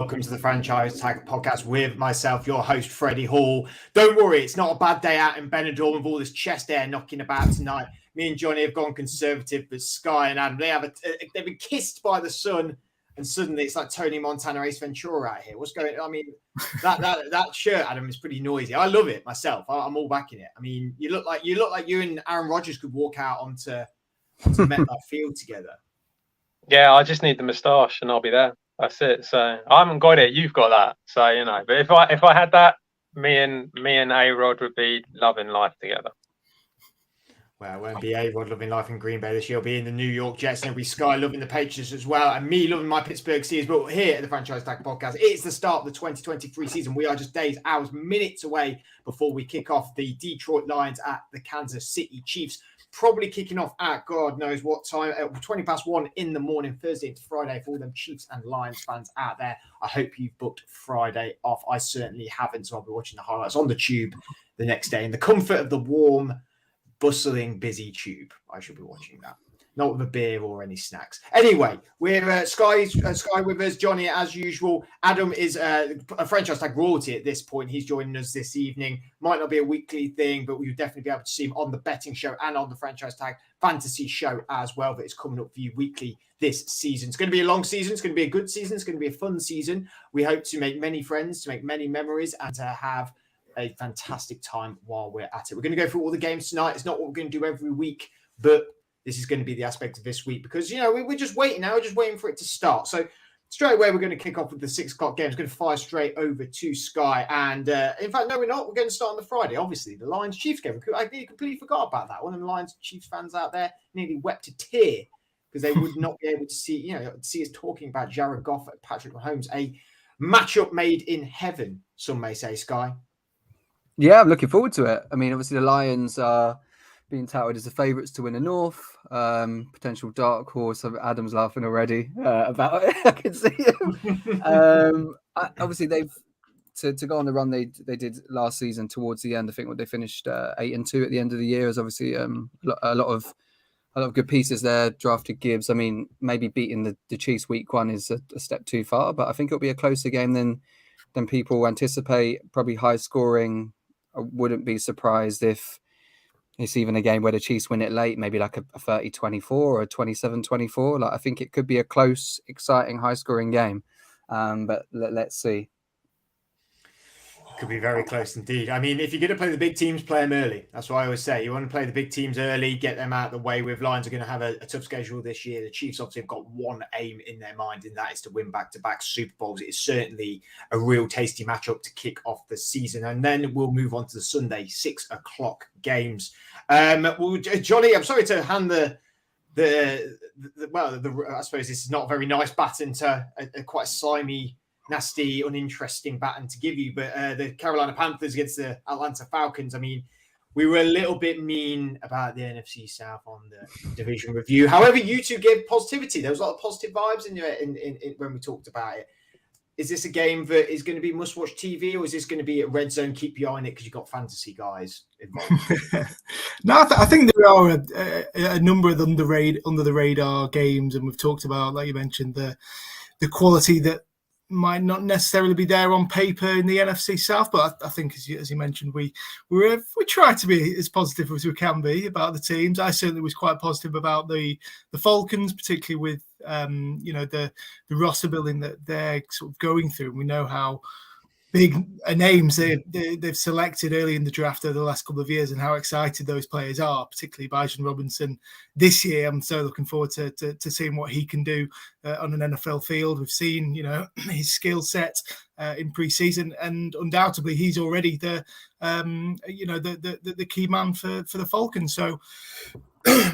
welcome to the Franchise Tag Podcast with myself, your host, Freddie Hall. Don't worry, it's not a bad day out in Benidorm with all this chest air knocking about tonight. Me and Johnny have gone conservative, but Sky and Adam, they've been kissed by the sun, and suddenly it's like Tony Montana, Ace Ventura out here. What's going on? I mean, that shirt, Adam, is pretty noisy. I love it myself. I'm all backing it. I mean, you look like you and Aaron Rodgers could walk out onto MetLife Field together. Yeah, I just need the moustache and I'll be there. That's it. So I haven't got it. You've got that. So, you know, but if I had that, me and A-Rod would be loving life together. Well, it won't be A-Rod loving life in Green Bay this year. It'll be in the New York Jets, and it'll be Sky loving the Patriots as well, and me loving my Pittsburgh Steelers. But here at the Franchise Tag Podcast, it's the start of the 2023 season. We are just days, hours, minutes away before we kick off the Detroit Lions at the Kansas City Chiefs. Probably kicking off at God knows what time, 20 past 1 in the morning, Thursday into Friday, for all them Chiefs and Lions fans out there. I hope you've booked Friday off. I certainly haven't, so I'll be watching the highlights on the tube the next day in the comfort of the warm, bustling, busy tube. I should be watching that. Not with a beer or any snacks. Anyway, we're Sky with us. Johnny, as usual. Adam is a Franchise Tag royalty at this point. He's joining us this evening. Might not be a weekly thing, but we'll definitely be able to see him on the betting show and on the Franchise Tag fantasy show as well. That is coming up for you weekly this season. It's going to be a long season. It's going to be a good season. It's going to be a fun season. We hope to make many friends, to make many memories, and to have a fantastic time while we're at it. We're going to go through all the games tonight. It's not what we're going to do every week, but this is going to be the aspect of this week because, you know, we're just waiting now. We're just waiting for it to start. So straight away, we're going to kick off with the 6 o'clock game. It's going to fire straight over to Sky. And in fact, no, we're not. We're going to start on the Friday. Obviously, the Lions-Chiefs game. I completely forgot about that. One of the Lions-Chiefs fans out there nearly wept a tear because they would not be able to see us talking about Jared Goff and Patrick Mahomes, a matchup made in heaven, some may say, Sky. Yeah, I'm looking forward to it. I mean, obviously the Lions are being touted as the favourites to win the North. Potential dark horse. Adam's laughing already about it. I can see him. Obviously, they've to go on the run they did last season towards the end. I think they finished 8-2 at the end of the year. Is obviously a lot of good pieces there. Drafted Gibbs. I mean, maybe beating the Chiefs week 1 is a step too far, but I think it'll be a closer game than people anticipate. Probably high scoring. I wouldn't be surprised if it's even a game where the Chiefs win it late, maybe like a 30-24 or a 27-24. Like, I think it could be a close, exciting, high-scoring game. But let's see. Could be very close indeed. I mean, if you're going to play the big teams, play them early. That's what I always say. You want to play the big teams early, get them out of the way. With Lions are going to have a tough schedule this year. The Chiefs obviously have got one aim in their mind, and that is to win back-to-back Super Bowls. It is certainly a real tasty matchup to kick off the season. And then we'll move on to the Sunday 6 o'clock games. Johnny, I'm sorry to hand I suppose this is not a very nice baton to a quite slimy, nasty, uninteresting baton to give you, but the Carolina Panthers against the Atlanta Falcons. I mean, we were a little bit mean about the NFC South on the division review. However, you two gave positivity. There was a lot of positive vibes in when we talked about it. Is this a game that is going to be must-watch TV, or is this going to be a red zone, keep your eye on it because you've got fantasy guys involved? No, I think there are a number of under the radar games, and we've talked about, like you mentioned, the quality that might not necessarily be there on paper in the NFC South, but I think, as you mentioned, we try to be as positive as we can be about the teams. I certainly was quite positive about the Falcons, particularly with the roster building that they're sort of going through. We know how big names they've selected early in the draft over the last couple of years and how excited those players are, particularly Bijan Robinson this year. I'm so looking forward to seeing what he can do on an NFL field. We've seen, his skill set in preseason, and undoubtedly he's already the key man for the Falcons. So,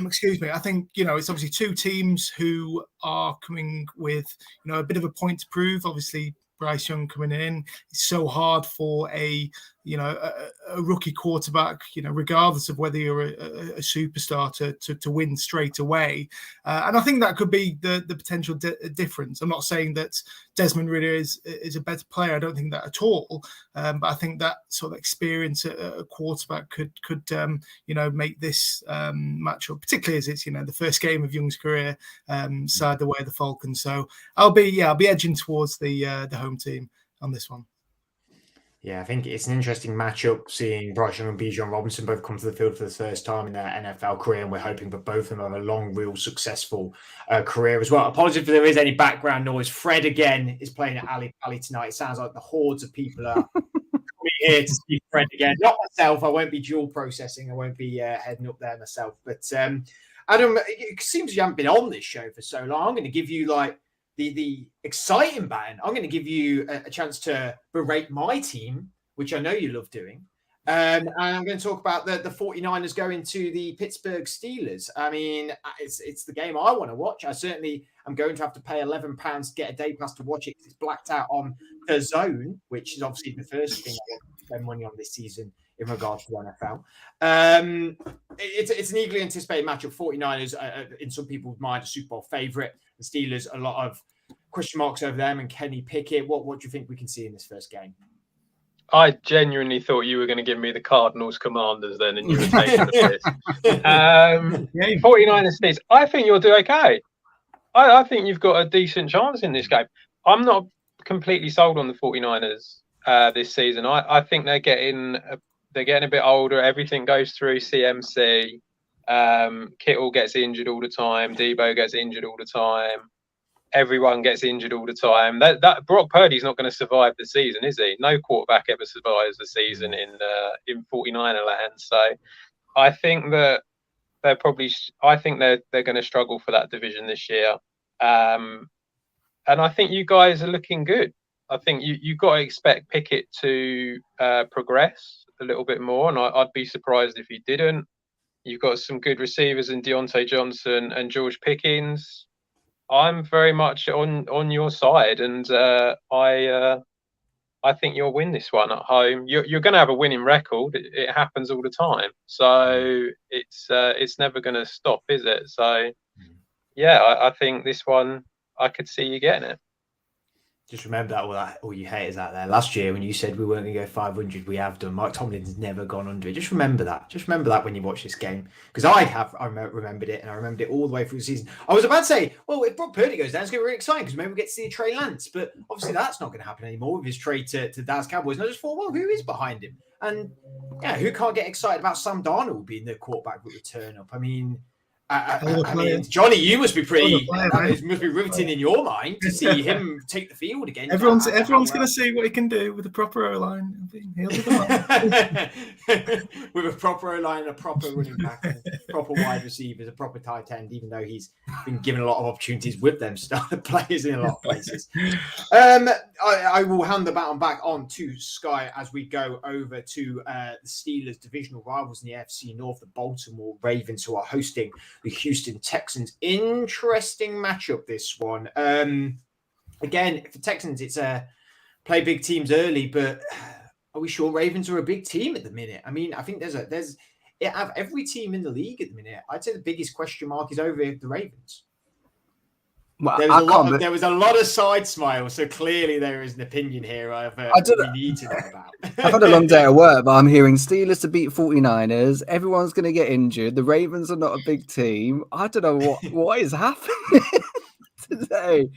excuse me, I think, it's obviously two teams who are coming with, a bit of a point to prove. Obviously, Bryce Young coming in. It's so hard for a a rookie quarterback, regardless of whether you're a superstar, to win straight away. And I think that could be the potential difference. I'm not saying that Desmond Ridder is a better player. I don't think that at all. But I think that sort of experience at a quarterback could make this matchup, particularly as it's the first game of Young's career, side the way of the Falcons. So I'll be edging towards the home team on this one. Yeah, I think it's an interesting matchup seeing Bryce Young and Bijan Robinson both come to the field for the first time in their NFL career, and we're hoping that both of them have a long, real successful career as well. Apologies if there is any background noise. Fred again is playing at Ali Pali tonight. It sounds like the hordes of people are coming here to see Fred again. Not myself. I won't be dual processing. I won't be heading up there myself. But Adam, it seems you haven't been on this show for so long. I'm going to give you the exciting button. I'm going to give you a chance to berate my team, which I know you love doing. And I'm going to talk about the 49ers going to the Pittsburgh Steelers. I mean, it's the game I want to watch. I certainly am going to have to pay £11 to get a day pass to watch it because it's blacked out on the Zone, which is obviously the first thing I want to spend money on this season in regards to NFL. It's an eagerly anticipated matchup. 49ers, in some people's mind, a Super Bowl favorite. The Steelers, a lot of question marks over them and Kenny Pickett. What do you think we can see in this first game? I genuinely thought you were going to give me the Cardinals Commanders then, and you were taking the piss. 49ers Steelers. I think you'll do okay. I think you've got a decent chance in this game. I'm not completely sold on the 49ers this season. I think they're getting a bit older. Everything goes through CMC. Kittle gets injured all the time. Debo gets injured all the time. Everyone gets injured all the time. That Brock Purdy's not going to survive the season, is he? No quarterback ever survives the season in 49er land. So I think that they're going to struggle for that division this year. And I think you guys are looking good. I think you've got to expect Pickett to progress a little bit more, and I'd be surprised if he didn't. You've got some good receivers in Deontay Johnson and George Pickens. I'm very much on your side, and I think you'll win this one at home. You're going to have a winning record. It happens all the time, so it's never going to stop, is it? So, yeah, I think this one I could see you getting it. Just remember that all you haters out there. Last year, when you said we weren't going to go 500, we have done. Mike Tomlin's never gone under it. Just remember that. Just remember that when you watch this game, because I remembered it, and I remembered it all the way through the season. I was about to say, well, if Brock Purdy goes down, it's going to be really exciting because maybe we get to see Trey Lance, but obviously that's not going to happen anymore with his trade to Dallas Cowboys. And I just thought, well, who is behind him? And yeah, who can't get excited about Sam Darnold being the quarterback with return up? I mean, Johnny, you must be must be riveting in your mind to see him take the field again. Everyone's going to see what he can do with a proper O-line. With a proper O-line and a proper running back, and proper wide receivers, a proper tight end, even though he's been given a lot of opportunities with them started players in a lot of places. I will hand the baton back on to Sky as we go over to the Steelers' divisional rivals in the AFC North, the Baltimore Ravens, who are hosting the Houston Texans. Interesting matchup, this one. Again, for Texans, it's play big teams early, but are we sure Ravens are a big team at the minute? I mean, I think there's every team in the league at the minute. I'd say the biggest question mark is over the Ravens. Well, there was a lot of side smiles, so clearly there is an opinion here we need to know about. I've had a long day at work, but I'm hearing Steelers to beat 49ers. Everyone's going to get injured. The Ravens are not a big team. I don't know what is happening today.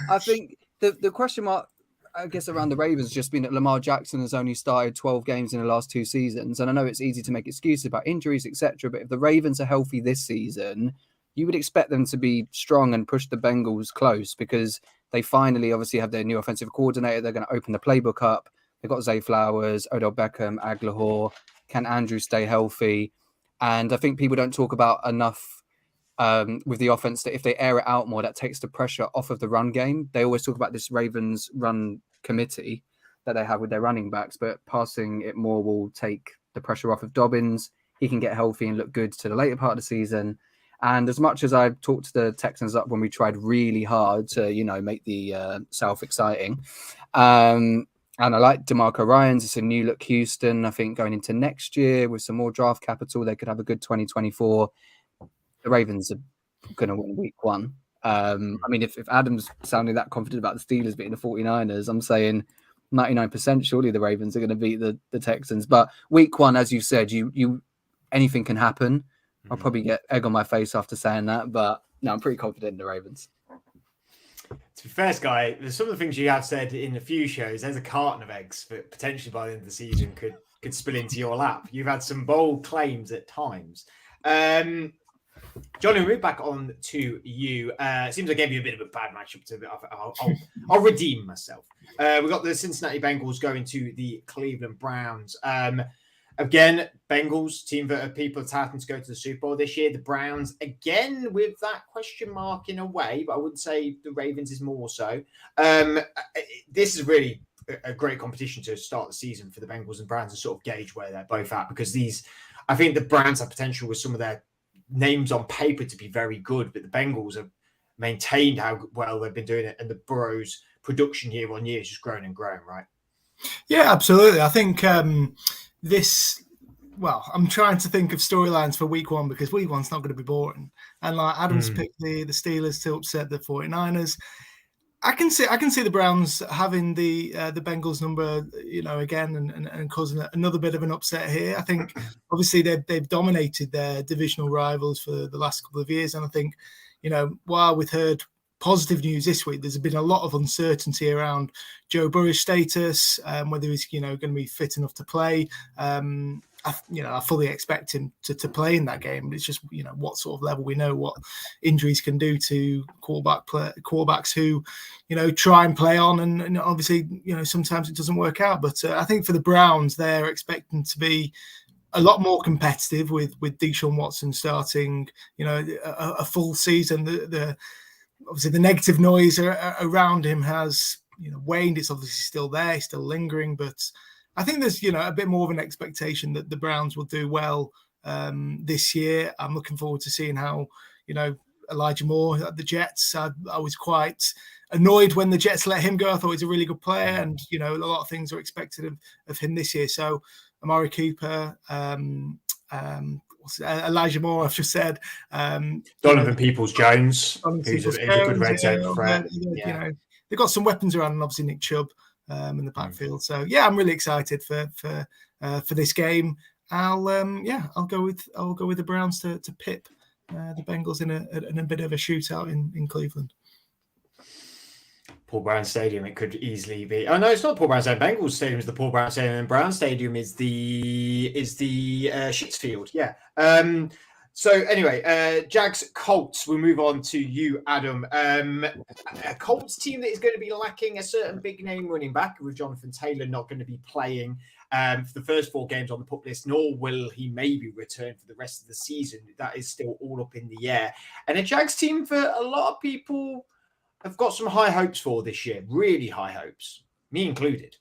I think the question mark, I guess, around the Ravens has just been that Lamar Jackson has only started 12 games in the last 2 seasons. And I know it's easy to make excuses about injuries, etc. But if the Ravens are healthy this season, you would expect them to be strong and push the Bengals close because they finally obviously have their new offensive coordinator. They're going to open the playbook up. They've got Zay Flowers, Odell Beckham, Aguilar. Can Andrew stay healthy? And I think people don't talk about enough with the offense that if they air it out more, that takes the pressure off of the run game. They always talk about this Ravens run committee that they have with their running backs, but passing it more will take the pressure off of Dobbins. He can get healthy and look good to the later part of the season. And as much as I've talked the Texans up when we tried really hard to, make the South exciting, and And I like DeMarco Ryans. It's a new look Houston. I think going into next year with some more draft capital, they could have a good 2024. The Ravens are going to win week 1. I mean, if Adam's sounding that confident about the Steelers beating the 49ers, I'm saying 99% surely the Ravens are going to beat the Texans. But week 1, as you said, you anything can happen. I'll probably get egg on my face after saying that, but no, I'm pretty confident in the Ravens. To be fair, Sky, there's some of the things you have said in a few shows. There's a carton of eggs that potentially by the end of the season could spill into your lap. You've had some bold claims at times. Johnny, we'll move back on to you. It seems I gave you a bit of a bad matchup. I'll redeem myself. We've got the Cincinnati Bengals going to the Cleveland Browns. Again, Bengals, team that people are touting to go to the Super Bowl this year. The Browns, again, with that question mark in a way, but I wouldn't say the Ravens is more so. This is really a great competition to start the season for the Bengals and Browns and sort of gauge where they're both at, because I think the Browns have potential with some of their names on paper to be very good, but the Bengals have maintained how well they've been doing it, and the Burrows' production year on year is just growing and growing, right? Yeah, absolutely. I think I'm trying to think of storylines for week 1, because week 1's not going to be boring. And like Adam's picked the Steelers to upset the 49ers. I can see the Browns having the Bengals number, again, and causing another bit of an upset here. I think obviously they've dominated their divisional rivals for the last couple of years, and I think, while we've heard positive news this week, there's been a lot of uncertainty around Joe Burrow's status, whether he's going to be fit enough to play. I fully expect him to play in that game. It's just what sort of level we know what injuries can do to quarterbacks who try and play on, and obviously sometimes it doesn't work out. But I think for the Browns, they're expecting to be a lot more competitive with Deshaun Watson starting a full season. Obviously the negative noise around him has waned. It's obviously still there, still lingering, but I think there's a bit more of an expectation that the Browns will do well this year. I'm looking forward to seeing how Elijah Moore at the Jets. I was quite annoyed when the Jets let him go. I thought he was a really good player, and a lot of things are expected of him this year. So Amari Cooper, Elijah Moore, I've just said. Donovan Peoples-Jones, who's a good red zone threat. They've got some weapons around, and obviously Nick Chubb in the backfield. So yeah, I'm really excited for this game. I'll go with the Browns to pip the Bengals in a bit of a shootout in Cleveland. Paul Brown Stadium, it could easily be. Oh no, it's not Paul Brown Stadium. Bengals Stadium is the Paul Brown Stadium, and Brown Stadium is the Shits Field. Yeah. So anyway, Jags Colts. We'll move on to you, Adam. A Colts team that is going to be lacking a certain big name running back, with Jonathan Taylor not going to be playing for the first 4 games on the pup list, nor will he maybe return for the rest of the season. That is still all up in the air. And a Jags team that a lot of people have got some high hopes for this year, really high hopes, me included.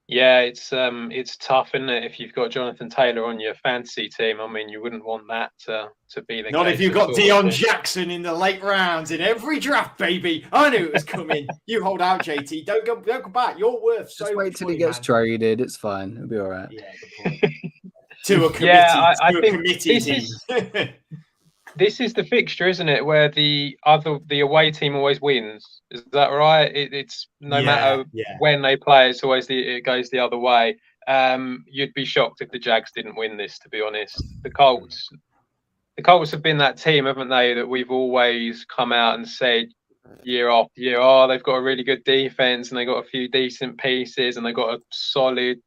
Yeah, it's tough, isn't it? If you've got Jonathan Taylor on your fantasy team, I mean, you wouldn't want that to be the case. Not if you've got Deion Jackson in the late rounds in every draft, baby. I knew it was coming. You hold out, JT. Don't go back. You're worth so much. Just wait till he gets traded. It's fine. It'll be all right. Yeah, good point. To a committee. I think committee team. This is the fixture, isn't it? Where the away team always wins. Is that right? It's no matter when they play, it goes the other way. You'd be shocked if the Jags didn't win this, to be honest. The Colts have been that team, haven't they, that we've always come out and said year after year, they've got a really good defense and they got a few decent pieces and they got a solid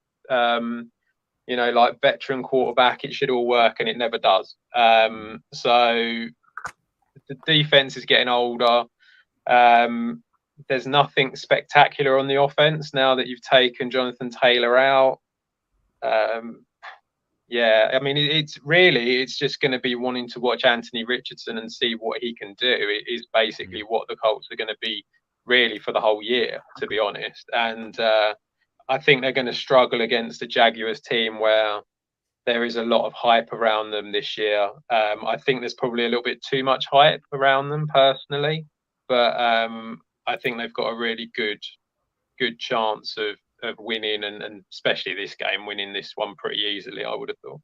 like veteran quarterback, it should all work, and it never does. So the defense is getting older. There's nothing spectacular on the offense now that you've taken Jonathan Taylor out. I mean, it's just going to be wanting to watch Anthony Richardson and see what he can do. It is basically what the Colts are going to be really for the whole year, to be honest. And I think they're going to struggle against the Jaguars team where there is a lot of hype around them this year. I think there's probably a little bit too much hype around them personally, but I think they've got a really good chance of winning, and especially this game, winning this one pretty easily, I would have thought.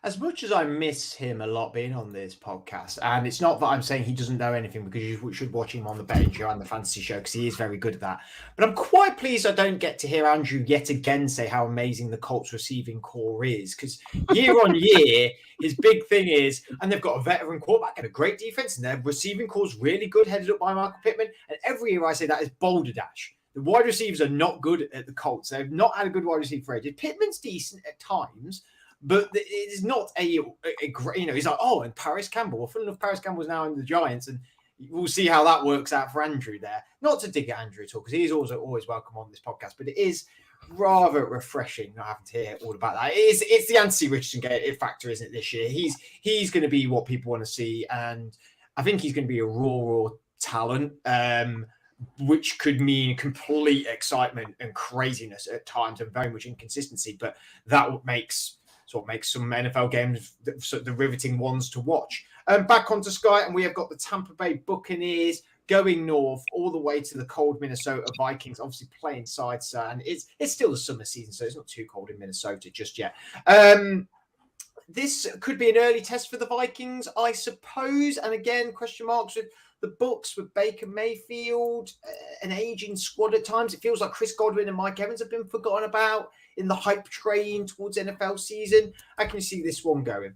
As much as I miss him a lot being on this podcast, and it's not that I'm saying he doesn't know anything, because you should watch him on the betting show and the fantasy show, because he is very good at that. But I'm quite pleased I don't get to hear Andrew yet again say how amazing the Colts receiving core is, because year on year, his big thing is, and they've got a veteran quarterback and a great defense, and their receiving core is really good, headed up by Michael Pittman. And every year I say that is balderdash. The wide receivers are not good at the Colts. They've not had a good wide receiver for ages. Pittman's decent at times, but it is not a great, he's like, oh, and Paris Campbell. Well, funnily enough, Paris Campbell's now in the Giants, and we'll see how that works out for Andrew there. Not to dig at Andrew at all, because he's also always welcome on this podcast, but it is rather refreshing not having to hear all about that. It's the Anthony Richardson factor, isn't it, this year? He's going to be what people want to see, and I think he's going to be a raw talent, which could mean complete excitement and craziness at times and very much inconsistency, but that makes some NFL games the riveting ones to watch. Back onto Sky, and we have got the Tampa Bay Buccaneers going north all the way to the cold Minnesota Vikings, obviously playing side, sir, and it's still the summer season, so it's not too cold in Minnesota just yet. This could be an early test for the Vikings, I suppose, and again, question marks with the Bucs, with Baker Mayfield, an aging squad at times. It feels like Chris Godwin and Mike Evans have been forgotten about in the hype train towards NFL season. I can see this one going.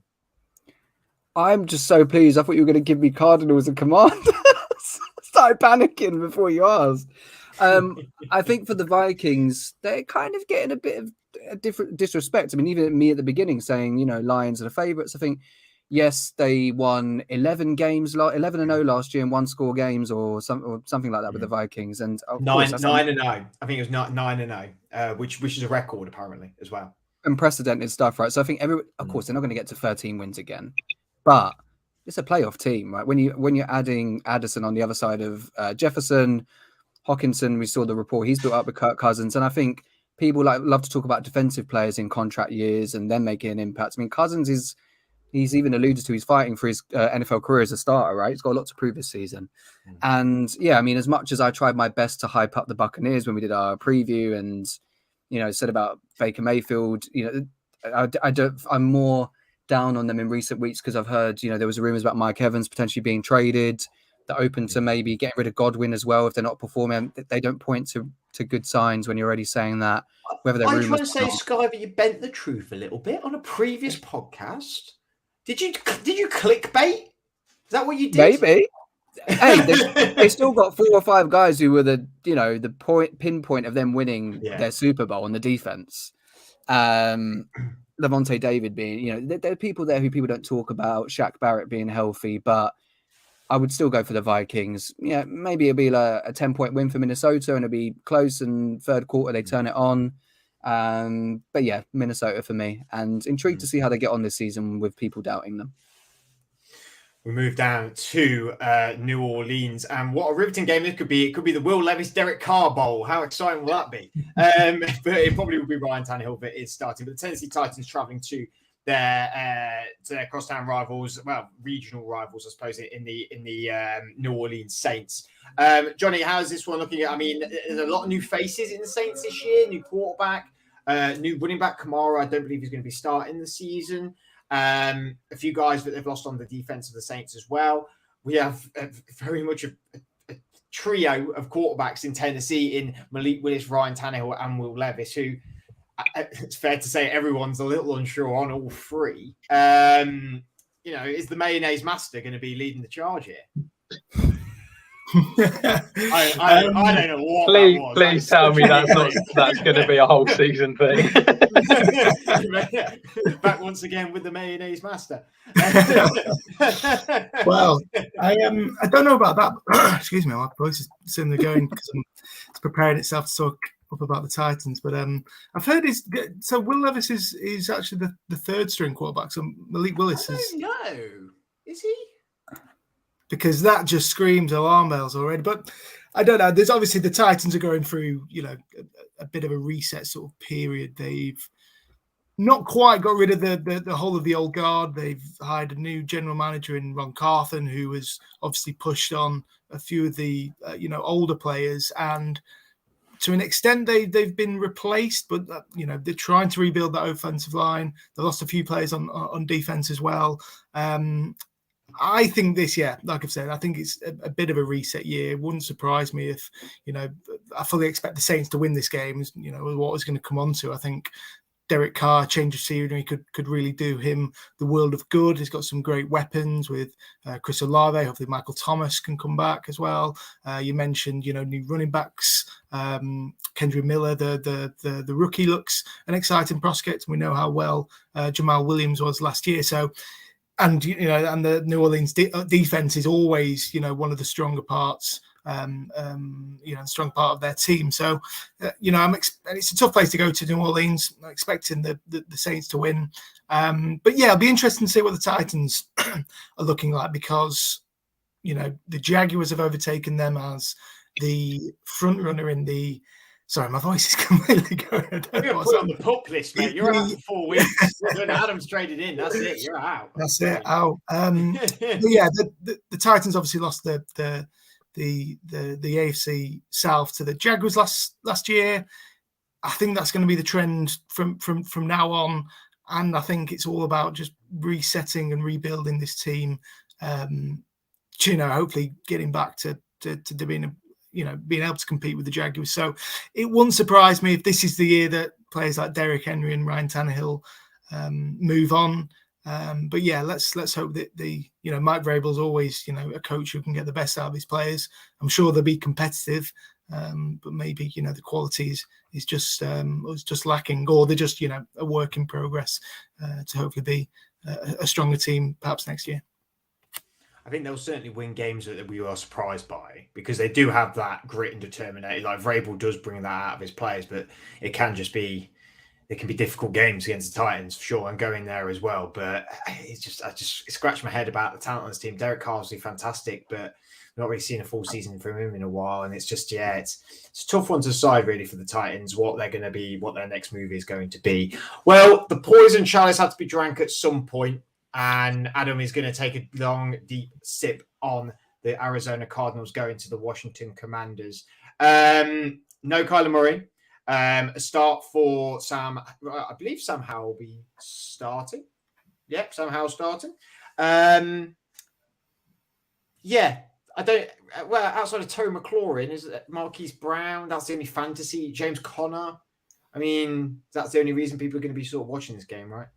I'm just so pleased. I thought you were going to give me Cardinals and Commanders. Started panicking before you asked. I think for the Vikings, they're kind of getting a bit of a different disrespect. I mean, even me at the beginning saying, Lions are the favourites. I think, yes, they won 11 and 0 last year in one score games or something like that with the Vikings. And of 9-0. I think it was 9-0, which is a record apparently as well. Unprecedented stuff, right? So I think of course, they're not going to get to 13 wins again, but it's a playoff team, right? When you're adding Addison on the other side of Jefferson, Hawkinson, we saw the rapport he's built up with Kirk Cousins, and I think people love to talk about defensive players in contract years and then making an impact. I mean, Cousins he's even alluded to he's fighting for his NFL career as a starter, right? He's got a lot to prove this season. And yeah, I mean, as much as I tried my best to hype up the Buccaneers when we did our preview and, said about Baker Mayfield, I'm more down on them in recent weeks because I've heard, there was rumors about Mike Evans potentially being traded. They're open to maybe getting rid of Godwin as well if they're not performing. They don't point to good signs when you're already saying that. Whether they're I'm trying to say, Sky, that you bent the truth a little bit on a previous podcast. Did you clickbait? Is that what you did? Maybe. Hey, they still got 4 or 5 guys who were the pinpoint of them winning their Super Bowl on the defense. Levante David being, there are people there who people don't talk about. Shaq Barrett being healthy, but I would still go for the Vikings. Yeah, maybe it'll be like a 10-point win for Minnesota and it'll be close, and third quarter they turn it on. But yeah, Minnesota for me, and intrigued to see how they get on this season with people doubting them. We move down to New Orleans, and what a riveting game this could be. It could be the Will Levis Derek Carr Bowl. How exciting will that be? But it probably will be Ryan Tannehill that is starting. But the Tennessee Titans traveling to their crosstown rivals, well, regional rivals, I suppose, in the New Orleans Saints. Johnny, how's this one looking at? I mean, there's a lot of new faces in the Saints this year. New quarterback, new running back Kamara. I don't believe he's going to be starting the season. A few guys that they've lost on the defense of the Saints as well. We have very much a trio of quarterbacks in Tennessee in Malik Willis, Ryan Tannehill, and Will Levis, who it's fair to say everyone's a little unsure on all three. Is the mayonnaise master going to be leading the charge here? I don't know what that was. Please tell me that's going to be a whole season thing. Back once again with the mayonnaise master. Well, I don't know about that. Excuse me, my voice is suddenly going because it's preparing itself to talk up about the Titans. But I've heard so Will Levis is actually the third string quarterback. So Malik Willis is. I don't know. Is he? Because that just screams alarm bells already. But I don't know. There's obviously the Titans are going through, a bit of a reset sort of period. They've not quite got rid of the whole of the old guard. They've hired a new general manager in Ron Carthen, who has obviously pushed on a few of the older players, and to an extent, they've been replaced, but they're trying to rebuild that offensive line. They lost a few players on defense as well. I think this, like I've said, I think it's a bit of a reset year. It wouldn't surprise me if, I fully expect the Saints to win this game. What I was going to come on to. I think Derek Carr, change of scenery, could really do him the world of good. He's got some great weapons with Chris Olave. Hopefully Michael Thomas can come back as well. You mentioned, new running backs. Kendra Miller, the rookie, looks an exciting prospect. We know how well Jamal Williams was last year. So, and the New Orleans defense is always, one of the stronger parts. Strong part of their team. So, and it's a tough place to go to, New Orleans. I'm expecting the Saints to win. But yeah, it'll be interesting to see what the Titans are looking like, because, the Jaguars have overtaken them as the front runner in the. Sorry, my voice is completely going. You're going to put on the pup list, mate. You're out for 4 weeks. When Adam's traded in, that's it. You're out. That's it. Out. But yeah, the Titans obviously lost the AFC South to the Jaguars last year. I think that's going to be the trend from now on, and I think it's all about just resetting and rebuilding this team. Hopefully getting back to being being able to compete with the Jaguars. So it wouldn't surprise me if this is the year that players like Derrick Henry and Ryan Tannehill move on. But yeah, let's hope that Mike Vrabel's always a coach who can get the best out of his players. I'm sure they'll be competitive, but maybe the quality is just lacking, or they're just a work in progress to hopefully be a stronger team perhaps next year. I think they'll certainly win games that we are surprised by, because they do have that grit and determination. Like Vrabel does bring that out of his players, but it can be difficult games against the Titans for sure, and going there as well. But I just scratch my head about the talent on this team. Derek Carr's fantastic, but we've not really seen a full season from him in a while. And it's just, it's a tough one to decide really for the Titans, what they're going to be, what their next move is going to be. Well, the poison chalice had to be drank at some point, and Adam is going to take a long, deep sip on the Arizona Cardinals going to the Washington Commanders. No Kyler Murray. A start for Sam. I believe Sam Howell will be starting. Yep, Sam Howell starting. I don't. Well, outside of Terry McLaurin, is it Marquise Brown? That's the only fantasy. James Conner. I mean, that's the only reason people are going to be sort of watching this game, right?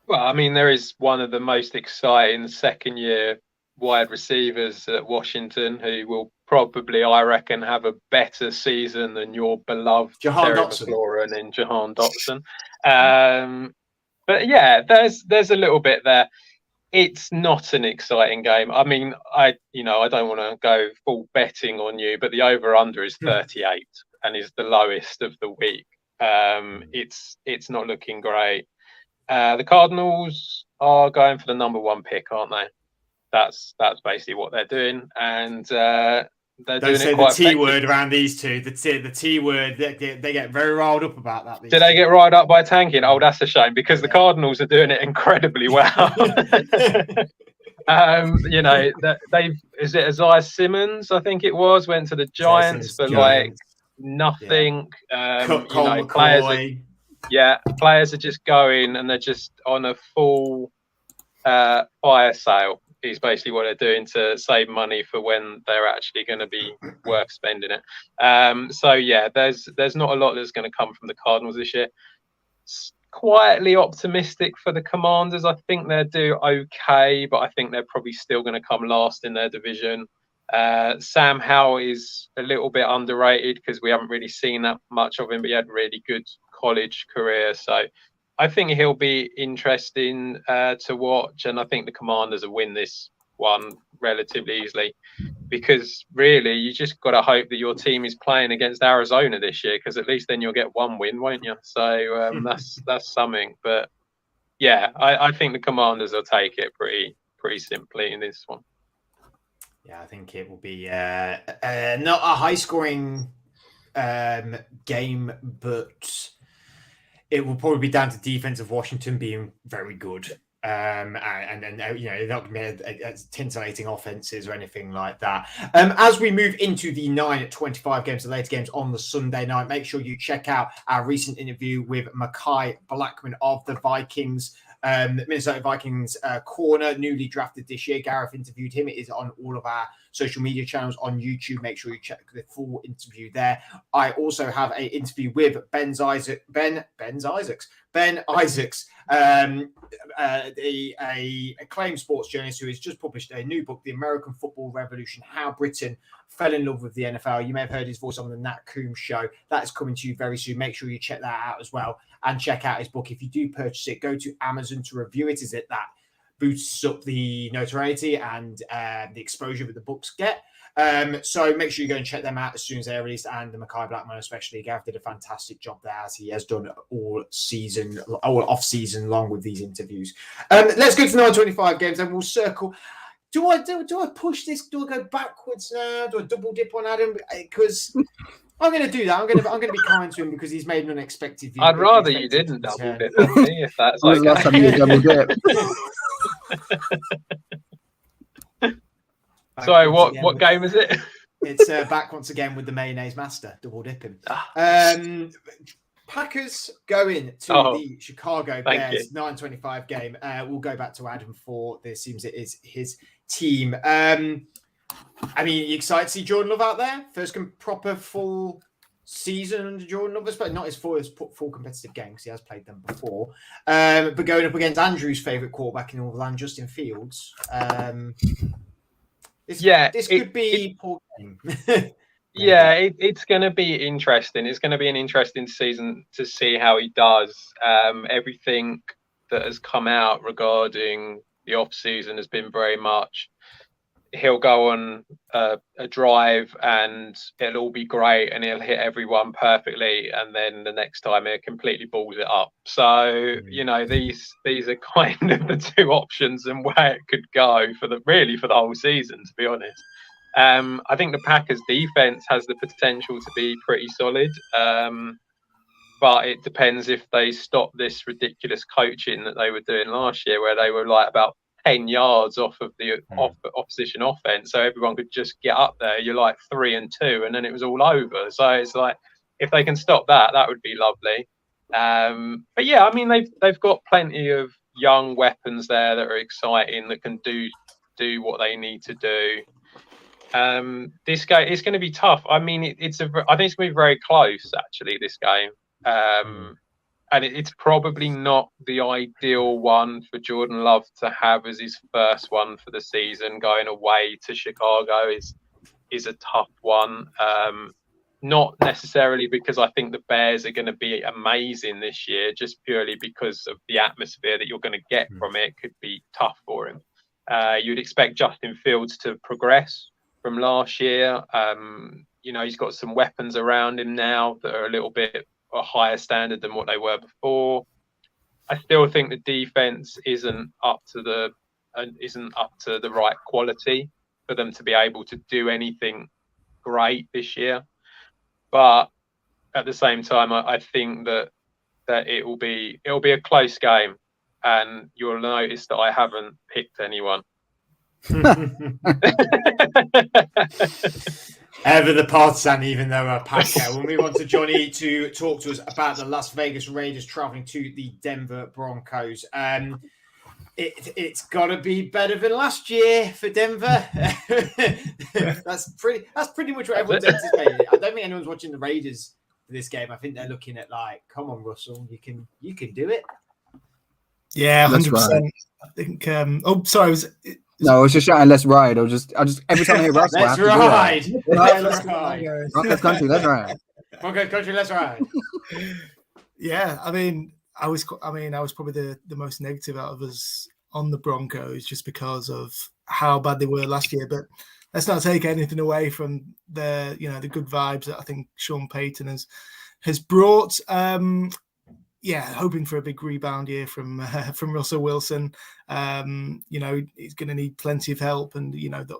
Well, I mean, there is one of the most exciting second-year wide receivers at Washington who will probably, I reckon, have a better season than your beloved Terry McLaurin and Jahan Dotson. But yeah, there's a little bit there. It's not an exciting game. I mean, I don't want to go full betting on you, but the over/under is 38 and is the lowest of the week. It's not looking great. The Cardinals are going for the number one pick, aren't they? That's basically what they're doing, and they're doing it quite the T word around these two. The T word, they get very riled up about that. Did they get riled up by tanking? Oh, that's a shame, because the Cardinals are doing it incredibly well. Is it Isaiah Simmons? I think it was, went to the Giants for nothing. Players are just going, and they're just on a full fire sale. Is basically what they're doing to save money for when they're actually going to be worth spending it. There's not a lot that's going to come from the Cardinals this year. Quietly optimistic for the Commanders. I think they'll do okay, but I think they're probably still going to come last in their division. Sam Howell is a little bit underrated because we haven't really seen that much of him, but he had a really good college career. So I think he'll be interesting to watch, and I think the Commanders will win this one relatively easily, because really you just got to hope that your team is playing against Arizona this year, because at least then you'll get one win, won't you? So that's something. But yeah, I think the Commanders will take it pretty simply in this one. Yeah, I think it will be not a high-scoring game, but it will probably be down to defense of Washington being very good. And then they're not going to be tintillating offenses or anything like that. As we move into the 9-25 games, the later games on the Sunday night, make sure you check out our recent interview with Mekhi Blackman of the Vikings. Minnesota Vikings corner, newly drafted this year. Gareth interviewed him. It is on all of our social media channels on YouTube. Make sure you check the full interview there. I also have an interview with Ben Isaacs, a acclaimed sports journalist who has just published a new book, The American Football Revolution: How Britain Fell in Love with the NFL. You may have heard his voice on the Nat Coombs show. That is coming to you very soon. Make sure you check that out as well, and check out his book. If you do purchase it, go to Amazon to review it. Is it that boosts up the notoriety and the exposure that the books get? So make sure you go and check them out as soon as they're released. And the Mekhi Blackman, especially, Gareth did a fantastic job there, as he has done all off season long with these interviews. Let's go to 9-25 games, and we'll circle. Do I push this? Do I go backwards now? Do I double dip on Adam? Because I'm going to do that. I'm going to be kind to him because he's made an unexpected view. I'd rather you didn't double dip on me, if that's okay. Last time you double dip. Sorry, what game is it? It's back once again with the mayonnaise master, double dipping. Packers going to the Chicago Bears 9-25 game. We'll go back to Adam for this. Seems it is his team. I mean, you excited to see Jordan Love out there? First proper full season under Jordan Love, but not his full competitive game because he has played them before. But going up against Andrew's favourite quarterback in all the land, Justin Fields. This could be a poor game. It's going to be interesting. It's going to be an interesting season to see how he does. Everything that has come out regarding the off season has been very much he'll go on a drive and it'll all be great and he'll hit everyone perfectly, and then the next time it completely balls it up. So these are kind of the two options and where it could go for the whole season, to be honest. I think the Packers defense has the potential to be pretty solid, but it depends if they stop this ridiculous coaching that they were doing last year, where they were like about 10 yards off of the opposition offense, so everyone could just get up there. You're like 3-2, and then it was all over. So it's like, if they can stop that, that would be lovely. But yeah, I mean, they've got plenty of young weapons there that are exciting, that can do what they need to do. This game is going to be tough. I mean, I think it's going to be very close, actually, this game. And it's probably not the ideal one for Jordan Love to have as his first one for the season. Going away to Chicago is a tough one. Not necessarily because I think the Bears are going to be amazing this year, just purely because of the atmosphere that you're going to get from it could be tough for him. You'd expect Justin Fields to progress from last year. He's got some weapons around him now that are a little bit a higher standard than what they were before. I still think the defense isn't up to the right quality for them to be able to do anything great this year. But at the same time, I think that it'll be a close game, and you'll notice that I haven't picked anyone. Ever the partisan, even though we're Packer. We'll move on to Johnny to talk to us about the Las Vegas Raiders traveling to the Denver Broncos. It's got to be better than last year for Denver. That's pretty much what everyone's anticipating. I don't think anyone's watching the Raiders for this game. I think they're looking at like, come on, Russell, you can do it. Yeah, 100%. I think. No, I was just shouting, let's ride. I just every time I hear Russell, let's ride. Let's ride. Broncos country, let's ride. Broncos country, let's ride. Yeah, I was probably the most negative out of us on the Broncos, just because of how bad they were last year. But let's not take anything away from the good vibes that I think Sean Payton has brought. hoping for a big rebound year from Russell Wilson. He's going to need plenty of help, and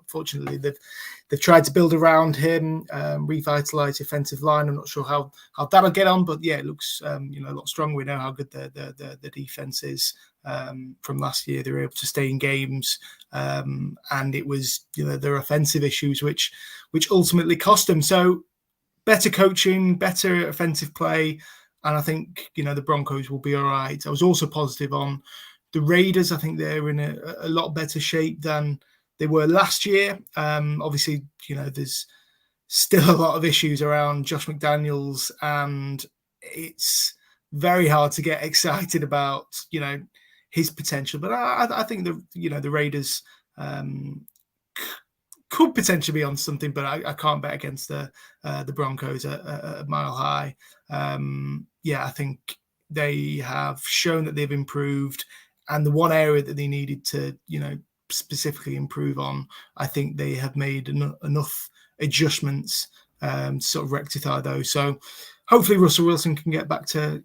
fortunately they've tried to build around him, revitalize the offensive line. I'm not sure how that'll get on, but it looks a lot stronger. We know how good the defense is from last year. They were able to stay in games, and it was their offensive issues which ultimately cost them. So better coaching, better offensive play. And I think, the Broncos will be all right. I was also positive on the Raiders. I think they're in a lot better shape than they were last year. Obviously, there's still a lot of issues around Josh McDaniels, and it's very hard to get excited about, his potential. But I think the Raiders could potentially be on something, but I can't bet against the Broncos at Mile High. I think they have shown that they've improved, and the one area that they needed to, specifically improve on, I think they have made enough adjustments to sort of rectify those. So hopefully Russell Wilson can get back to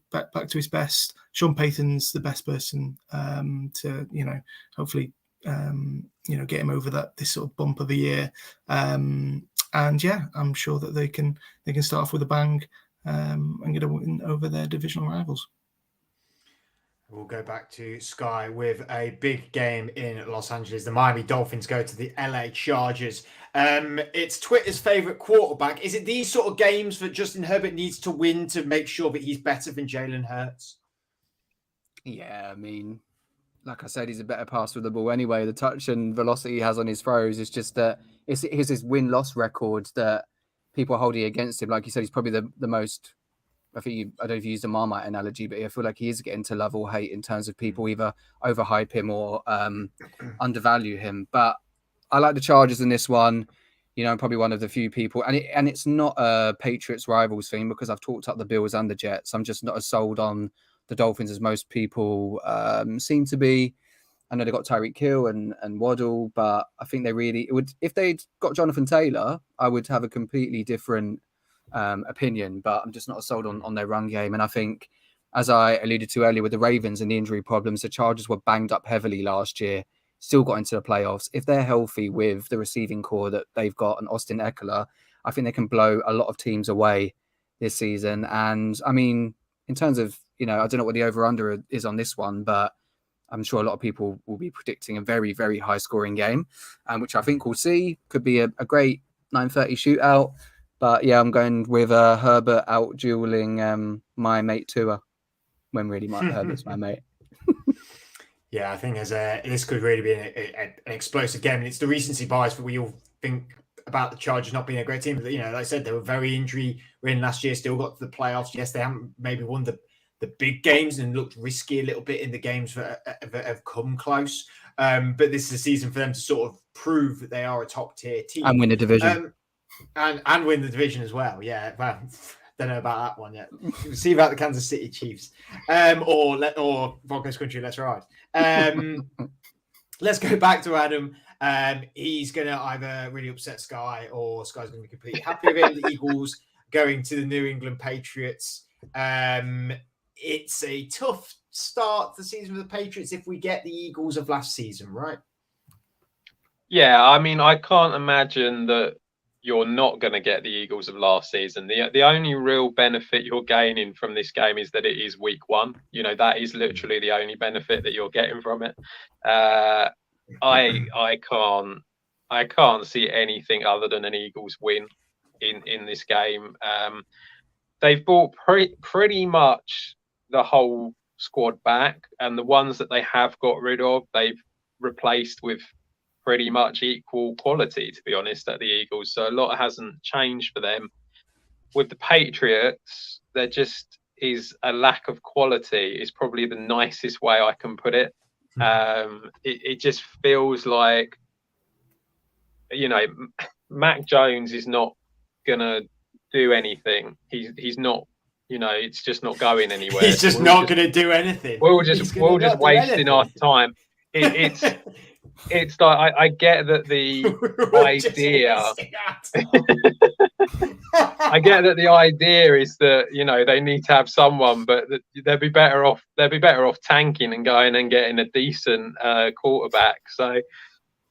his best. Sean Payton's the best person to, hopefully, get him over this sort of bump of a year. I'm sure that they can start off with a bang and get a win over their divisional rivals. We'll go back to Sky with a big game in Los Angeles. The Miami Dolphins go to the LA Chargers. It's Twitter's favorite quarterback. Is it these sort of games that Justin Herbert needs to win to make sure that he's better than Jalen Hurts? Yeah, I mean, like I said, he's a better passer of the ball anyway. The touch and velocity he has on his throws is just that it's his win-loss record that people are holding against him. Like you said, he's probably the most, I don't know if you used a Marmite analogy, but I feel like he is getting to love or hate in terms of people either overhype him or undervalue him. But I like the Chargers in this one. I'm probably one of the few people, and it's not a Patriots rivals thing, because I've talked up the Bills and the Jets. I'm just not as sold on the Dolphins as most people seem to be. I know they got Tyreek Hill and Waddle, but I think they really would. If they'd got Jonathan Taylor, I would have a completely different opinion. But I'm just not sold on their run game. And I think, as I alluded to earlier with the Ravens and the injury problems, the Chargers were banged up heavily last year, still got into the playoffs. If they're healthy with the receiving core that they've got and Austin Eckler, I think they can blow a lot of teams away this season. And I mean, in terms of, I don't know what the over-under is on this one, but I'm sure a lot of people will be predicting a very, very high-scoring game, which I think we'll see. Could be a great 9:30 shootout. But yeah, I'm going with Herbert out-dueling my mate Tua, when really Herbert's my mate. Yeah, I think this could really be an explosive game. And it's the recency bias that we all think about the Chargers not being a great team. But, like I said, they were very injury-ridden last year, still got to the playoffs. Yes, they haven't maybe won the big games and looked risky a little bit in the games that have come close. But this is a season for them to sort of prove that they are a top-tier team. And win the division. And win the division as well. Yeah, well, don't know about that one yet. We'll see about the Kansas City Chiefs. Or Broncos Country, let's ride. Let's go back to Adam. He's going to either really upset Sky, or Sky's going to be completely happy with him. The Eagles going to the New England Patriots. It's a tough start to the season for the Patriots if we get the Eagles of last season, right? Yeah, I mean, I can't imagine that you're not going to get the Eagles of last season. The only real benefit you're gaining from this game is that it is week one. That is literally the only benefit that you're getting from it. I can't see anything other than an Eagles win in this game. They've brought pretty much the whole squad back, and the ones that they have got rid of, they've replaced with pretty much equal quality, to be honest, at the Eagles. So a lot hasn't changed for them. With the Patriots, there just is a lack of quality, is probably the nicest way I can put it. It just feels like, Mac Jones is not gonna do anything. He's not, it's just not going anywhere. He's just not going to do anything. We're just wasting our time. It's it's like I get that the idea. I get that the idea is that they need to have someone, but they'd be better off. They'd be better off tanking and going and getting a decent quarterback. So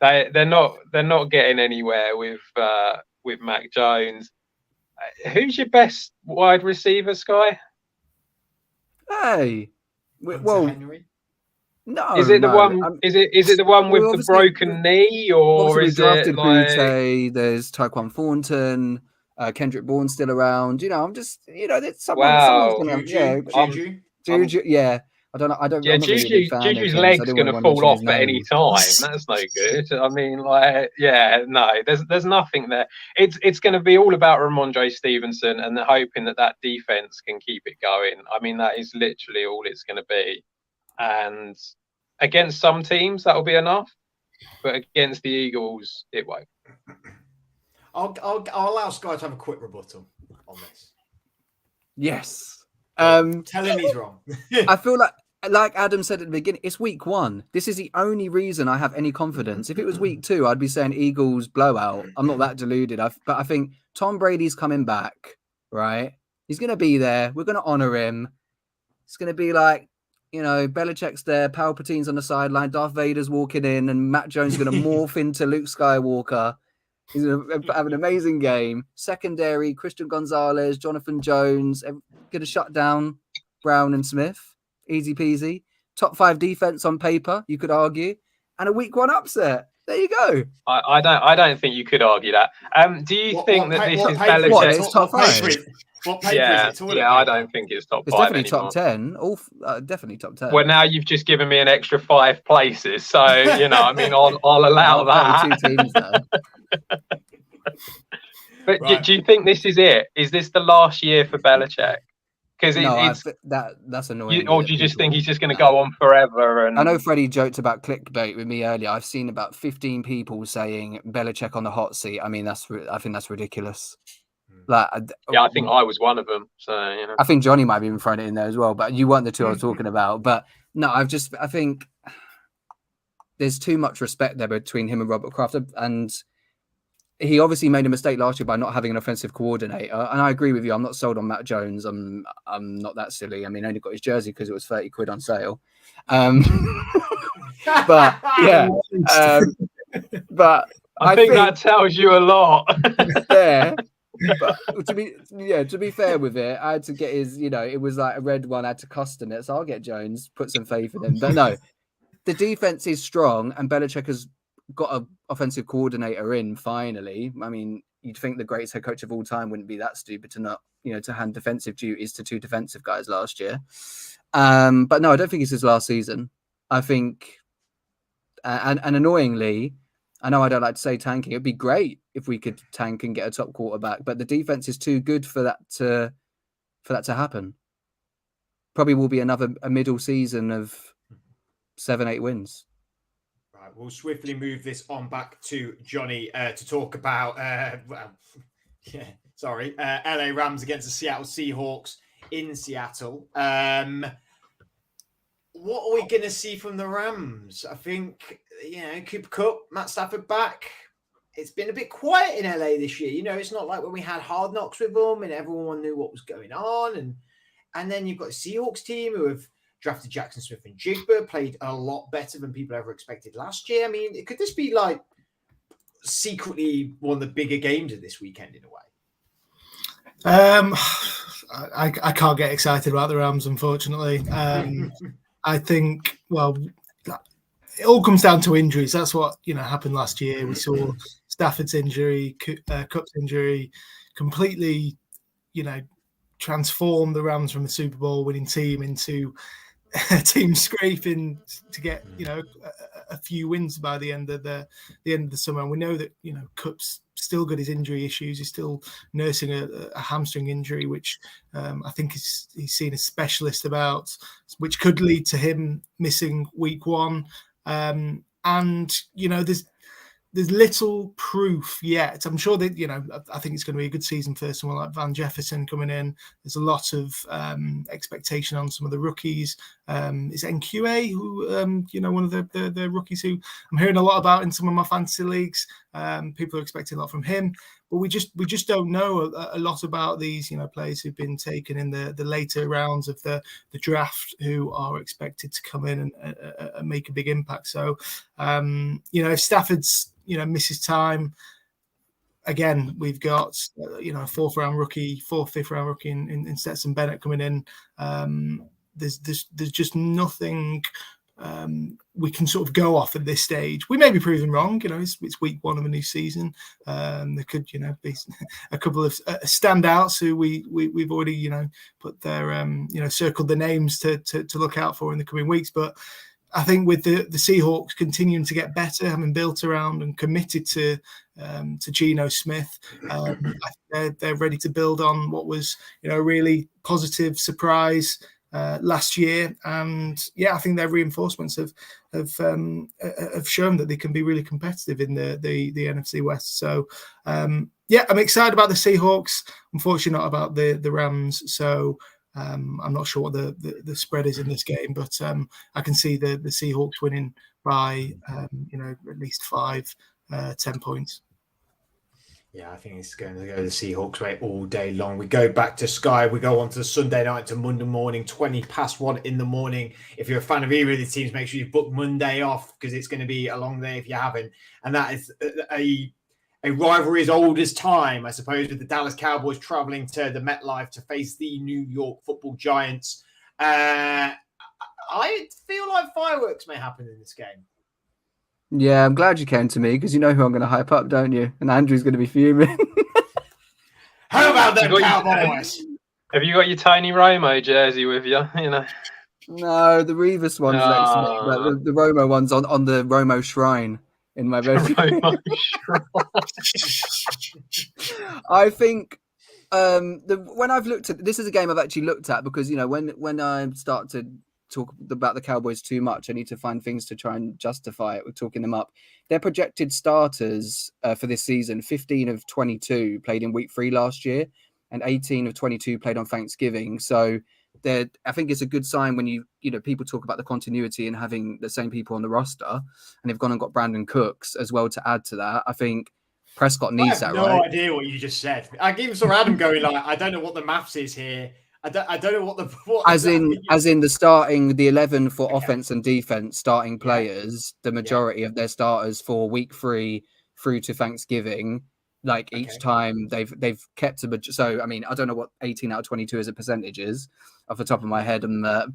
they're not getting anywhere with Mac Jones. Who's your best wide receiver, Sky? Hey, well, Henry? no. Is it the one? Is it the one with the broken knee, or is drafted it like? Boutte, there's Tyquan Thornton, Kendrick Bourne's still around. I'm just someone's gonna Juju. Yeah, I don't know. I'm not really a big fan Juju's of him, leg's so going to fall off at any time. That's no good. I mean, there's nothing there. It's going to be all about Ramondre Stevenson and hoping that defense can keep it going. I mean, that is literally all it's going to be. And against some teams, that'll be enough. But against the Eagles, it won't. I'll allow Sky to have a quick rebuttal on this. Yes. Tell him he's wrong. I feel like Adam said at the beginning, it's week 1. This is the only reason I have any confidence. If it was week 2, I'd be saying Eagles blowout. I'm not that deluded. But I think Tom Brady's coming back, right? He's going to be there. We're going to honor him. It's going to be like, Belichick's there, Palpatine's on the sideline, Darth Vader's walking in, and Matt Jones is going to morph into Luke Skywalker. He's going to have an amazing game. Secondary, Christian Gonzalez, Jonathan Jones, going to shut down Brown and Smith. Easy peasy. Top 5 defense on paper, you could argue. And a week 1 upset. There you go. I don't think you could argue that. Do you think that this is Belichick? What, it's top 5? What paper is it? I don't think it's top 5 definitely anymore. Top 10. Definitely top 10. Well, now you've just given me an extra 5 places, so I mean, I'll allow that. 2 teams there. But right. Do you think this is it? Is this the last year for Belichick? Because that's annoying. Or do you just think he's just going to go on forever? And I know Freddie joked about clickbait with me earlier. I've seen about 15 people saying Belichick on the hot seat. I mean, I think that's ridiculous. I think I was one of them. So I think Johnny might have even thrown it in there as well. But you weren't the two I was talking about. But no, I think there's too much respect there between him and Robert Kraft, and he obviously made a mistake last year by not having an offensive coordinator. And I agree with you. I'm not sold on Matt Jones. I'm not that silly. I mean, I only got his jersey because it was 30 quid on sale. But yeah, but I think that tells you a lot. Yeah. But to be fair with it, I had to get his, it was like a red one, I had to custom it. So I'll get Jones, put some faith in him. But no, the defense is strong and Belichick has got an offensive coordinator in finally. I mean, you'd think the greatest head coach of all time wouldn't be that stupid to not, to hand defensive duties to 2 defensive guys last year. But no, I don't think it's his last season. I think, and annoyingly, I know I don't like to say tanking. It'd be great if we could tank and get a top quarterback, but the defense is too good for that to happen. Probably will be a middle season of 7-8 wins. Right, we'll swiftly move this on back to Johnny to talk about LA Rams against the Seattle Seahawks in Seattle. What are we going to see from the Rams? I think, Cooper Kupp, Matt Stafford back. It's been a bit quiet in LA this year. It's not like when we had Hard Knocks with them and everyone knew what was going on. And then you've got the Seahawks team who have drafted Jackson Smith and Jigba, played a lot better than people ever expected last year. I mean, could this be like secretly one of the bigger games of this weekend in a way? I can't get excited about the Rams, unfortunately. I think, it all comes down to injuries. That's what happened last year. We saw Stafford's injury, Kupp's injury, completely, transform the Rams from a Super Bowl winning team into a team scraping to get a few wins by the end of the summer. And we know that Kupp's still got his injury issues. He's still nursing a hamstring injury, which I think he's seen a specialist about, which could lead to him missing week 1. And there's there's little proof yet. I'm sure that, I think it's going to be a good season for someone like Van Jefferson coming in. There's a lot of expectation on some of the rookies. Is NQA, who, one of the rookies who I'm hearing a lot about in some of my fantasy leagues. People are expecting a lot from him. But we just don't know a lot about these, players who've been taken in the later rounds of the draft, who are expected to come in and make a big impact. So, if Stafford's, misses time, again, we've got, a fourth, fifth round rookie in Stetson Bennett coming in. There's just nothing we can sort of go off at this stage. We may be proven wrong. It's week 1 of a new season. There could, be a couple of standouts who we've already, put their, circled the names to look out for in the coming weeks. But I think with the Seahawks continuing to get better, having built around and committed to Geno Smith, they're ready to build on what was, a really positive surprise last year. And I think their reinforcements have shown that they can be really competitive in the NFC West. So I'm excited about the Seahawks. Unfortunately, not about the Rams. So I'm not sure what the spread is in this game, but I can see the Seahawks winning by at least 5-10 points. Yeah, I think it's going to go the Seahawks way all day long. We go back to Sky. We go on to Sunday night to Monday morning, 1:20 in the morning. If you're a fan of either of the teams, make sure you book Monday off, because it's going to be a long day if you haven't. And that is a rivalry as old as time, I suppose, with the Dallas Cowboys traveling to the MetLife to face the New York Football Giants. I feel like fireworks may happen in this game. Yeah, I'm glad you came to me, because you know who I'm going to hype up, don't you? And Andrew's going to be fuming. How about them Cowboys? Have you got your Tony Romo jersey with you? No, the Revis one's next to me, but the Romo one's on the Romo shrine in my bedroom. I think when I've looked at this is a game I've actually looked at, because when I start to talk about the Cowboys too much, I need to find things to try and justify it with talking them up. Their projected starters for this season, 15 of 22 played in week 3 last year, and 18 of 22 played on Thanksgiving. So I think it's a good sign when people talk about the continuity and having the same people on the roster, and they've gone and got Brandon Cooks as well to add to that. I think Prescott needs that, right? I have no idea what you just said. I even saw Adam going like, I don't know what the maths is here. I don't know what as in the 11 for offense and defense starting players, the majority of their starters for week 3 through to Thanksgiving, each time they've kept so I mean, I don't know what 18 out of 22 as a percentage is off the top of my head,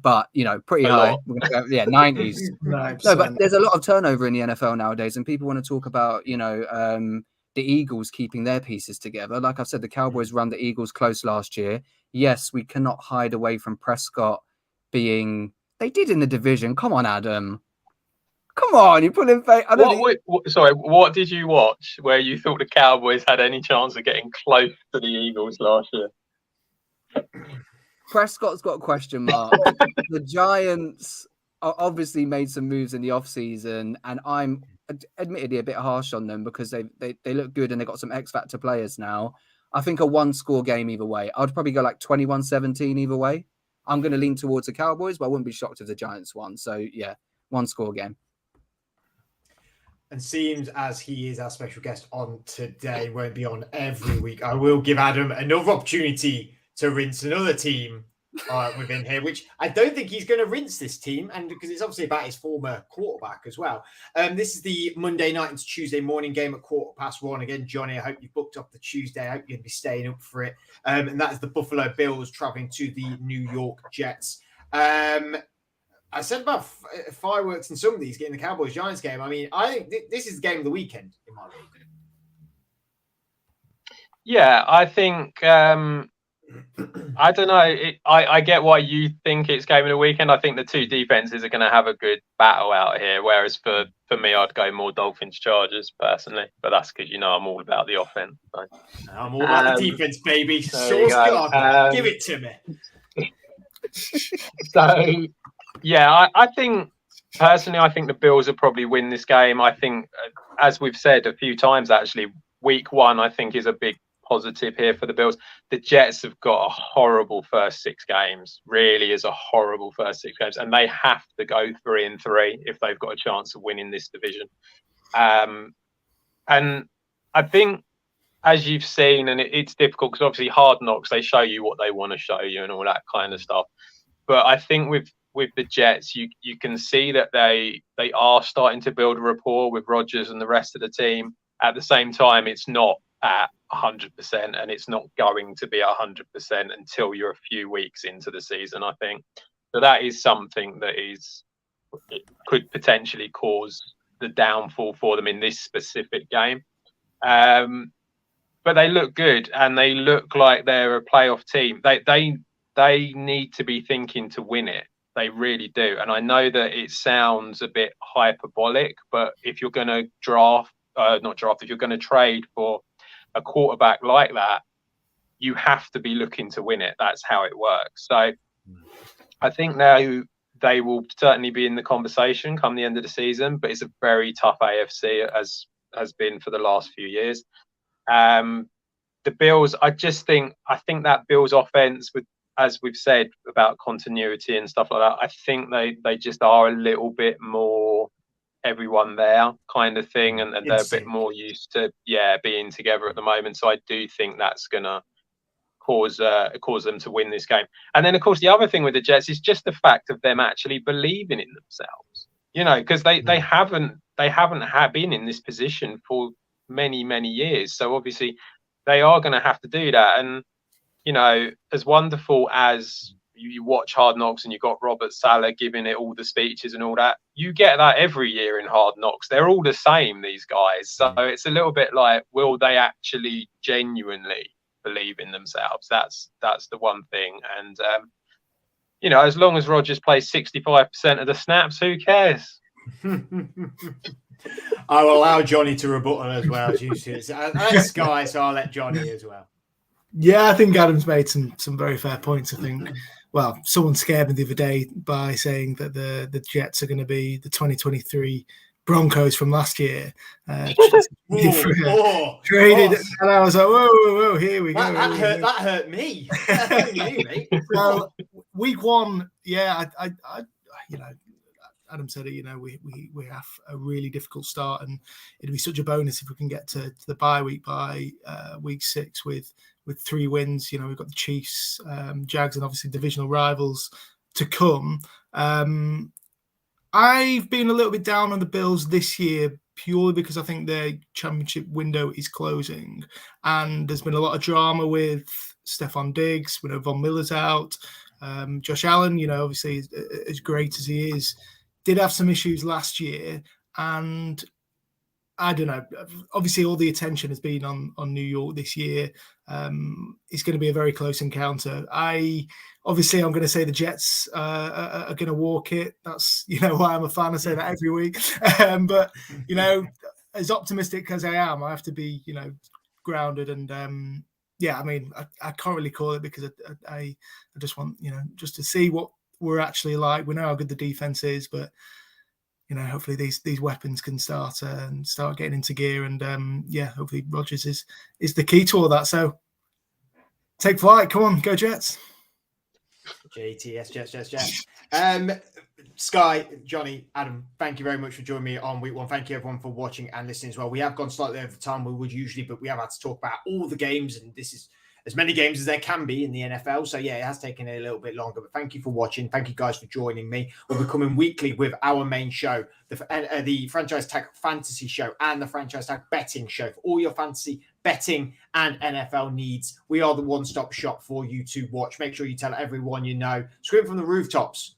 but pretty high. We're gonna go, 90s. No, but there's a lot of turnover in the NFL nowadays, and people want to talk about the Eagles keeping their pieces together. Like I've said, the Cowboys run the Eagles close last year. Yes, we cannot hide away from Prescott being... They did in the division. Come on, Adam. Come on, you're pulling face. Sorry, what did you watch where you thought the Cowboys had any chance of getting close to the Eagles last year? Prescott's got a question mark. The Giants obviously made some moves in the offseason, and I'm admittedly a bit harsh on them because they look good and they got some X Factor players now. I think a 1-score game either way. I'd probably go 21-17 either way. I'm going to lean towards the Cowboys, but I wouldn't be shocked if the Giants won. So, 1-score game. And seems as he is our special guest on today, won't be on every week, I will give Adam another opportunity to rinse another team within here, which I don't think he's going to rinse this team, and because it's obviously about his former quarterback as well. This is the Monday night into Tuesday morning game at 1:15. Again, Johnny, I hope you booked up the Tuesday. I hope you're going to be staying up for it. And that is the Buffalo Bills traveling to the New York Jets. I said about fireworks in some of these, getting the Cowboys-Giants game. I mean, I think this is the game of the weekend in my opinion. Yeah, I think... I don't know. I get why you think it's game of the weekend. I think the two defenses are going to have a good battle out here. Whereas for me, I'd go more Dolphins Chargers personally. But that's because I'm all about the offense. So. I'm all about the defense, baby. Source God, give it to me. So, I think personally, I think the Bills will probably win this game. I think as we've said a few times, actually, week 1 I think is a big positive here for the Bills. The Jets have got a horrible first 6 games. Really is a horrible first 6 games, and they have to go 3-3 if they've got a chance of winning this division. And I think, as you've seen, and it's difficult because obviously Hard Knocks, they show you what they want to show you and all that kind of stuff. But I think with the Jets, you can see that they are starting to build a rapport with Rodgers and the rest of the team. At the same time, it's not at 100%, and it's not going to be 100% until you're a few weeks into the season, I think. So that is something that could potentially cause the downfall for them in this specific game. But they look good, and they look like they're a playoff team. They need to be thinking to win it. They really do. And I know that it sounds a bit hyperbolic, but if you're going to if you're going to trade for a quarterback like that, you have to be looking to win it. That's how it works. So I think now they will certainly be in the conversation come the end of the season, but it's a very tough AFC, as has been for the last few years. The Bills, I think that Bills offense, with, as we've said about continuity and stuff like that, I think they just are a little bit more everyone there kind of thing, and they're a bit more used to being together at the moment. So I do think that's gonna cause them to win this game. And then of course the other thing with the Jets is just the fact of them actually believing in themselves, because they haven't been in this position for many years. So obviously they are going to have to do that. And as wonderful as you watch Hard Knocks and you've got Robert Saleh giving it all the speeches and all that, you get that every year in Hard Knocks. They're all the same, these guys. So it's a little bit like, will they actually genuinely believe in themselves? That's the one thing. And as long as Rodgers plays 65% of the snaps, who cares? I will allow Johnny to rebuttal as well, as you see. That's Sky, so I'll let Johnny as well. Yeah, I think Adam's made some very fair points. I think, well, someone scared me the other day by saying that the Jets are going to be the 2023 Broncos from last year. Traded, and I was like, whoa, here we go. That hurt me. That hurt me, mate. Well, week 1, I Adam said it. We have a really difficult start, and it'd be such a bonus if we can get to the bye week by week 6 with 3 wins. We've got the Chiefs, Jags, and obviously divisional rivals to come. I've been a little bit down on the Bills this year purely because I think their championship window is closing, and there's been a lot of drama with Stephon Diggs. We know Von Miller's out. Josh Allen, obviously as great as he is, did have some issues last year, and I don't know. Obviously, all the attention has been on New York this year. It's going to be a very close encounter. I'm going to say the Jets are going to walk it. That's why I'm a fan. I say that every week. But as optimistic as I am, I have to be grounded. And I can't really call it because I just want just to see what we're actually like. We know how good the defense is, but hopefully these weapons can start getting into gear, and hopefully Rodgers is the key to all that. So take flight, come on, go Jets. JTS, Jets. Sky, Johnny, Adam, thank you very much for joining me on week 1. Thank you everyone for watching and listening as well. We have gone slightly over the time we would usually, but we have had to talk about all the games, and this is as many games as there can be in the NFL. So, it has taken a little bit longer. But thank you for watching. Thank you guys for joining me. We'll be coming weekly with our main show, the Franchise Tag Fantasy Show and the Franchise Tag Betting Show. For all your fantasy betting and NFL needs, we are the one-stop shop for you to watch. Make sure you tell everyone you know. Scream from the rooftops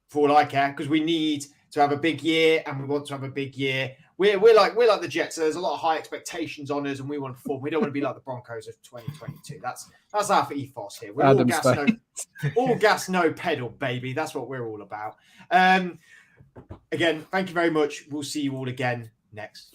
for all I care, because we need to have a big year, and we want to have a big year. We're like the Jets. So there's a lot of high expectations on us, and we want to perform. We don't want to be like the Broncos of 2022. That's our ethos here. We're all gas, no pedal, baby. That's what we're all about. Again, thank you very much. We'll see you all again next